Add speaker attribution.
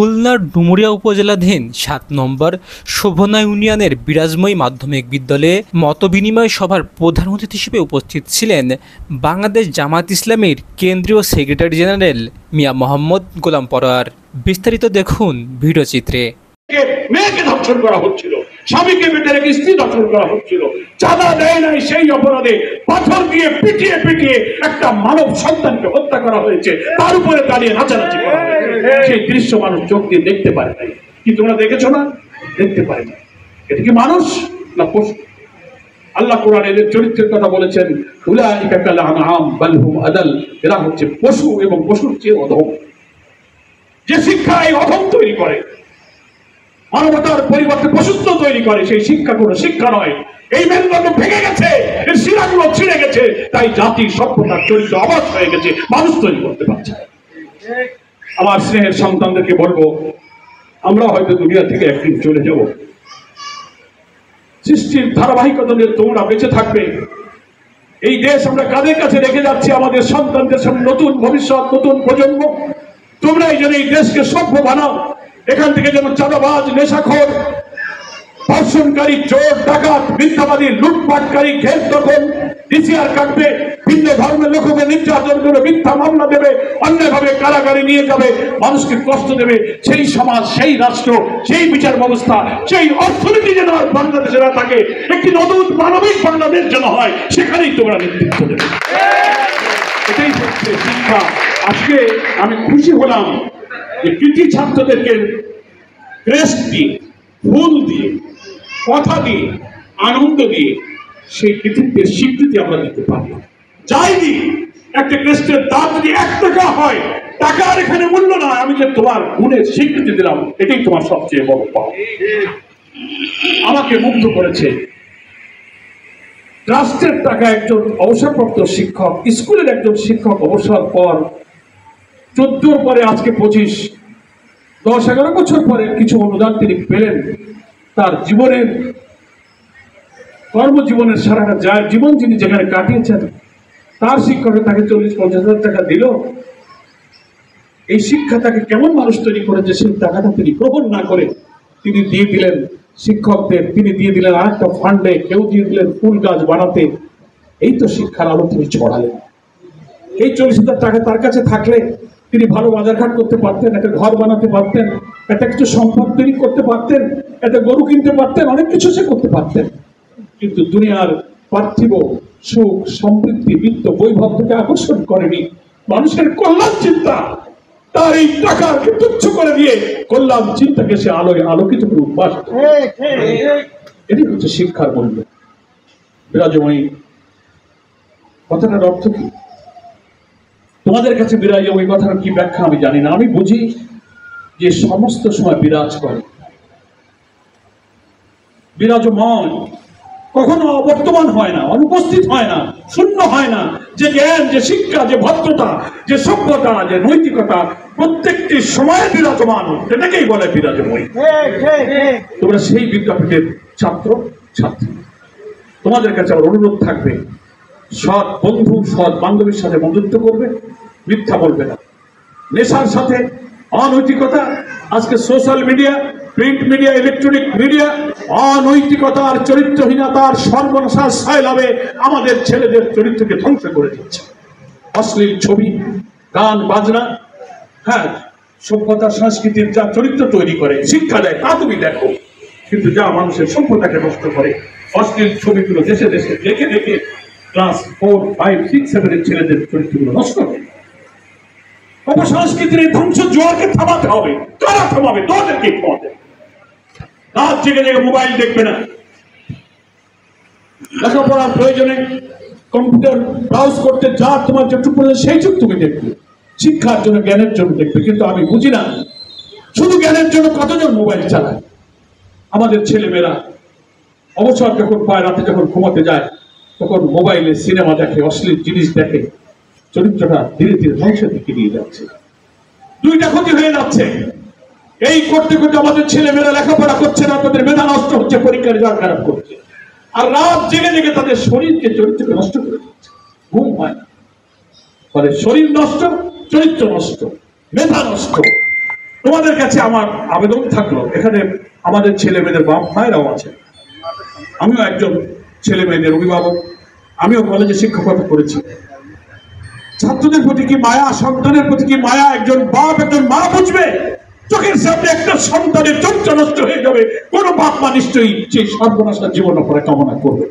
Speaker 1: খুলনার ডুমুরিয়া উপজেলাধীন ৭ নম্বর শোভনা ইউনিয়নের বিরাজময়ী মাধ্যমিক বিদ্যালয়ে মতবিনিময় সভার প্রধান অতিথি হিসেবে উপস্থিত ছিলেন বাংলাদেশ জামায়াত ইসলামীর কেন্দ্রীয় সেক্রেটারি জেনারেল মিয়া মোহাম্মদ গোলাম পরোয়ার। বিস্তারিত দেখুন ভিডিওচিত্রে।
Speaker 2: মেয়েকে ধর্ষণ করা হচ্ছিল, স্বামীকে বেটে রেখে স্ত্রী ধর্ষণ করা হচ্ছিল, চাঁদা দেয় নাই সেই অপরাধে পাথর দিয়ে পিটিয়ে পিটিয়ে একটা মানব সন্তানকে হত্যা করা হয়েছে, তার উপরে দাঁড়িয়ে নাচানাচি করা হয়েছে। সেই দৃশ্য মানুষ চোখ দিয়ে দেখতে পারে নাই। কি তোমরা দেখেছো না? দেখতে পারে না। এটা কি মানুষ না পশু? আল্লাহ কোরআনে এদের চরিত্রের কথা বলেছেন, উলাইকা কাল আনআম বাল হুম আদাল, এরা হচ্ছে পশু এবং পশুর চেয়ে অধম। যে শিক্ষা এই অধম তৈরি করে, মানবতার পরিবর্তে পশুত্ব তৈরি করে, সেই শিক্ষা কোনো শিক্ষা নয়। এই মেরুদণ্ড ভেঙে গেছে, এর শিরাগুলো ছিঁড়ে গেছে, তাই জাতি সভ্যতার চরিত্র অবাধ হয়ে গেছে, মানুষ তৈরি করতে পারছে। আমার স্নেহের সন্তানদেরকে বলবো, আমরা হয়তো দুনিয়া থেকে একদিন চলে যাব, সৃষ্টির ধারাবাহিকতা নিয়ে তোমরা বেঁচে থাকবে। এই দেশ আমরা কাদের কাছে রেখে যাচ্ছি? আমাদের সন্তানদের সামনে নতুন ভবিষ্যৎ, নতুন প্রজন্ম। তোমরা এই জন্য এই দেশকে সভ্য বানাও, এখান থেকে যেন চাঁদাবাজ, নেশাখোর, ধর্ষণকারী, চোর, ডাকাত, মিথ্যাবাদী, লুটপাটকারী, ঘের দখল, ডিসিআর কাটবে, ভিন্ন ধর্মের লোককে নির্যাতন করে মিথ্যা মামলা দেবে, অন্যভাবে কারাগারে নিয়ে যাবে, মানুষকে কষ্ট দেবে, সেই সমাজ, সেই রাষ্ট্র, সেই বিচার ব্যবস্থা, সেই অর্থনীতি যেন বাংলাদেশে না থাকে, একটি নতুন মানবিক বাংলাদেশ যেন হয়, সেখানেই তোমরা নেতৃত্ব দেবে। এটাই হচ্ছে শিক্ষা। আজকে আমি খুশি হলাম যে কৃতি ছাত্রদেরকে ক্রেস্ট দিয়ে, ফুল দিয়ে, কথা দিয়ে, আনন্দ দিয়ে সেই কৃতিত্বের স্বীকৃতি আমরা দিতে পারি। যাই দিই, একটা ক্রেস্টের দাম যদি 1 টাকা হয়, টাকার এখানে মূল্য নয়, আমি যে তোমার গুণের স্বীকৃতি দিলাম, এটাই তোমার সবচেয়ে বড় পাওয়া। আমাকে মুগ্ধ করেছে ট্রাস্টের টাকা একজন অবসরপ্রাপ্ত শিক্ষক, স্কুলের একজন শিক্ষক অবসর পর 14 পরে আজকে 25, 10-11 বছর পরে কিছু অনুদান তিনি পেলেন। তার জীবনের, কর্মজীবনের সারাটা যায় জীবন যিনি যেখানে কাটিয়েছেন, তার শিক্ষকের তাকে 40-50 হাজার টাকা দিল। এই শিক্ষা তাকে কেমন মানুষ তৈরি করেছে, সেই টাকাটা তিনি গ্রহণ না করে তিনি দিয়ে দিলেন শিক্ষকদের, তিনি দিয়ে দিলেন আরেকটা ফান্ডে, কেউ দিয়ে দিলেন ফুল গাছ বানাতে। এই তো শিক্ষার আলো তিনি ছড়ালেন। এই 40,000 টাকা তার কাছে থাকলে তিনি ভালো বাজারঘাট করতে পারতেন, একটা ঘর বানাতে পারতেন, একটা কিছু সম্পদ তৈরি করতে পারতেন, একটা গরু কিনতে পারতেন, অনেক কিছু সে করতে পারতেন। কিন্তু দুনিয়ার পার্থিব সুখ, সমৃদ্ধি, বিত্ত, বৈভব থেকে আকর্ষণ করেনি। মানুষের কল্যাণ চিন্তা, তার এই টাকাকে তুচ্ছ করে দিয়ে কল্যাণ চিন্তাকে সে আলোয় আলোকিত করে উদ্ভাস। এটি হচ্ছে শিক্ষার মূল্য। বিরাজময়ী কথাটার অর্থ কি? তোমাদের কাছে বিরাজময়ী কথার কি ব্যাখ্যা আমি জানি না। আমি বুঝি যে সমস্ত সময় বিরাজ করে, বিরাজমান, কখনো অবর্তমান হয় না, অনুপস্থিত হয় না, শূন্য হয় না। যে জ্ঞান, যে শিক্ষা, যে ভদ্রতা, যে সভ্যতা, যে নৈতিকতা প্রত্যেকটি সময়ে বিরাজমান, এটাকেই বলে বিরাজময়ী। তোমরা সেই বিদ্যাপীঠের ছাত্র ছাত্রী, তোমাদের কাছে আমার অনুরোধ থাকবে, সৎ বন্ধু, সৎ বান্ধবীর সাথে বন্ধুত্ব করবে, মিথ্যা বলবে না। নেশার সাথে, অনৈতিকতা, আজকে social media, print media, electronic media, অনৈতিকতার, চরিত্রহীনতার সর্বনাশার সায়লাভে আমাদের ছেলেদের চরিত্রকে ধ্বংস করে দিচ্ছে। অশ্লীল ছবি, গান, বাজনা, হ্যাঁ, সভ্যতা সংস্কৃতির যা চরিত্র তৈরি করে, শিক্ষা দেয়, তা তুমি দেখো। কিন্তু যা মানুষের সভ্যতাকে নষ্ট করে, অশ্লীল ছবিগুলো দেশে দেশে দেখে দেখে ক্লাস 4, 5, 6, 7 এর ছেলেদের চরিত্রগুলো নষ্ট করে। অপসংস্কৃতির এই ধ্বংস জোয়ারকে থামাতে হবে। কারা থামাবে? তোমাদেরকে থামাতে। রাত জেগে জেগে মোবাইল দেখবে না, লেখাপড়ার প্রয়োজনে কম্পিউটার ব্রাউজ করতে যা তোমার চোখ পড়লে সেই চোখ তুমি দেখবে, শিক্ষার জন্য, জ্ঞানের জন্য দেখবে। কিন্তু আমি বুঝি না, শুধু জ্ঞানের জন্য কতজন মোবাইল চালায়। আমাদের ছেলেমেয়েরা অবসর যখন পায়, রাতে যখন ঘুমাতে যায়, তখন মোবাইলে সিনেমা দেখে, অশ্লীল জিনিস দেখে, চরিত্রটা ধীরে ধীরে ধ্বংসের দিকে নিয়ে যাচ্ছে। দুইটা ক্ষতি হয়ে যাচ্ছে। এই করতে করতে আমাদের ছেলেমেয়েরা লেখাপড়া করছে না, তাদের মেধা নষ্ট হচ্ছে, পরীক্ষার রেজাল্ট খারাপ করছে, আর রাত জেগে জেগে তাদের শরীরকে, চরিত্রকে নষ্ট করে দিচ্ছে। ঘুম হয় না, ফলে শরীর নষ্ট, চরিত্র নষ্ট, মেধা নষ্ট। তোমাদের কাছে আমার আবেদন থাকলো, এখানে আমাদের ছেলে মেয়েদের বাপ মায়েরাও আছে, আমিও একজন ছেলে মেয়েদের অভিভাবক, আমিও কলেজে শিক্ষকতা করেছি। ছাত্রদের প্রতি কি মায়া, সন্তানের প্রতি কি মায়া একজন বাপ একজন মা বুঝবে? চোখের সামনে একটা সন্তানের চরিত্র নষ্ট হয়ে যাবে, কোন বাপ মা নিশ্চয়ই সেই সর্বনাশা জীবন পরে কামনা করবে।